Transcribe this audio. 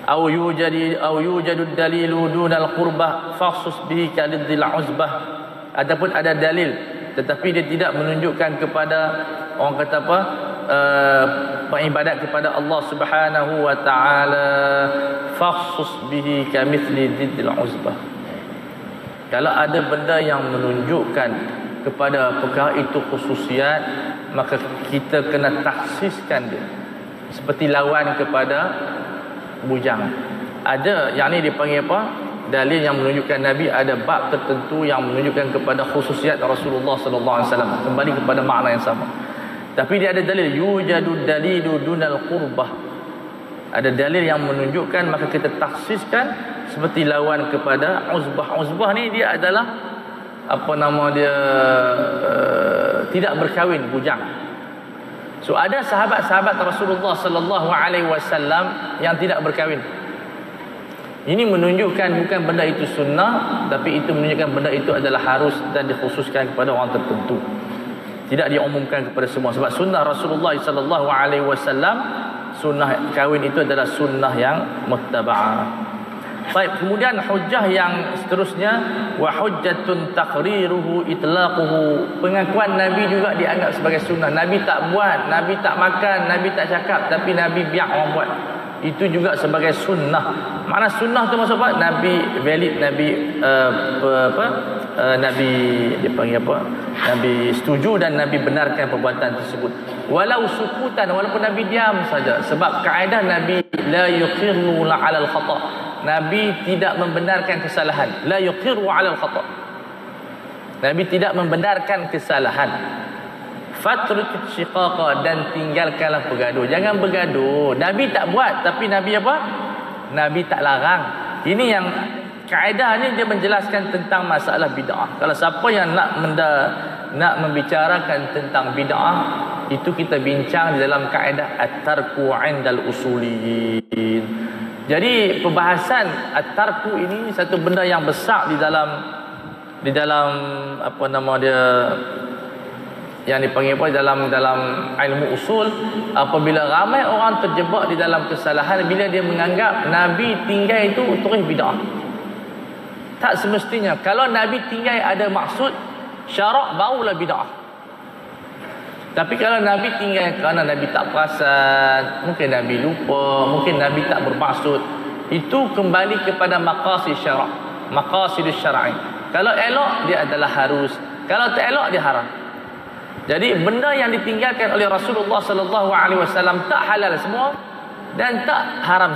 Au yujadu dalilu dunal qurbah faksus bihi kalidil uzbah. Ataupun ada dalil tetapi dia tidak menunjukkan kepada orang kata apa, pengibadat kepada Allah Subhanahu wa taala, faksus bihi kamithli diddil uzbah. Kalau ada benda yang menunjukkan kepada perkara itu khususiat, maka kita kena taksiskan dia seperti lawan kepada bujang. Ada yang ni dipanggil apa? Dalil yang menunjukkan Nabi, ada bab tertentu yang menunjukkan kepada khususiat Rasulullah sallallahu alaihi wasallam, kembali kepada makna yang sama. Tapi dia ada dalil yujadu dalilu dunal qurbah. Ada dalil yang menunjukkan, maka kita taksiskan seperti lawan kepada uzbah. Uzbah ni dia adalah apa nama dia, tidak berkahwin, bujang. So ada sahabat-sahabat Rasulullah sallallahu alaihi wasallam yang tidak berkahwin. Ini menunjukkan bukan benda itu sunnah, tapi itu menunjukkan benda itu adalah harus dan dikhususkan kepada orang tertentu. Tidak diumumkan kepada semua. Sebab sunnah Rasulullah sallallahu alaihi wasallam, sunnah kahwin itu adalah sunnah yang muttaba'ah. Baik, kemudian hujjah yang seterusnya, wa hujjatun taqriruhu itlaquhu. Pengakuan Nabi juga dianggap sebagai sunnah. Nabi tak buat, Nabi tak makan, Nabi tak cakap, tapi Nabi biar orang buat. Itu juga sebagai sunnah. Makna sunnah tu maksud apa? Nabi valid, Nabi Nabi dipanggil apa? Nabi setuju dan Nabi benarkan perbuatan tersebut. Walau sukutan, walaupun Nabi diam saja. Sebab kaedah Nabi la yuqirru 'ala al-khata'. Nabi tidak membenarkan kesalahan. La yuqirru 'ala al-khata'. Nabi tidak membenarkan kesalahan. Fatruk syiqaqa, dan tinggalkanlah bergaduh. Jangan bergaduh. Nabi tak buat, tapi Nabi apa? Nabi tak larang. Ini yang kaedah ni dia menjelaskan tentang masalah bid'ah. Kalau siapa yang nak membicarakan tentang bid'ah, itu kita bincang di dalam kaedah at-tarku 'indal usuliyin. Jadi perbahasan at-tarku ini satu benda yang besar di dalam apa nama dia, yang dipanggil apa, dalam ilmu usul. Apabila ramai orang terjebak di dalam kesalahan bila dia menganggap Nabi tinggal itu terus bid'ah. Tak semestinya. Kalau Nabi tinggal ada maksud syarak, barulah bid'ah. Tapi kalau Nabi tinggal kerana Nabi tak perasan, mungkin Nabi lupa, mungkin Nabi tak bermaksud, itu kembali kepada maqasid syarak, maqasid syar'i. Kalau elok dia adalah harus, kalau tak elok dia haram. Jadi benda yang ditinggalkan oleh Rasulullah sallallahu alaihi wasallam tak halal semua dan tak haram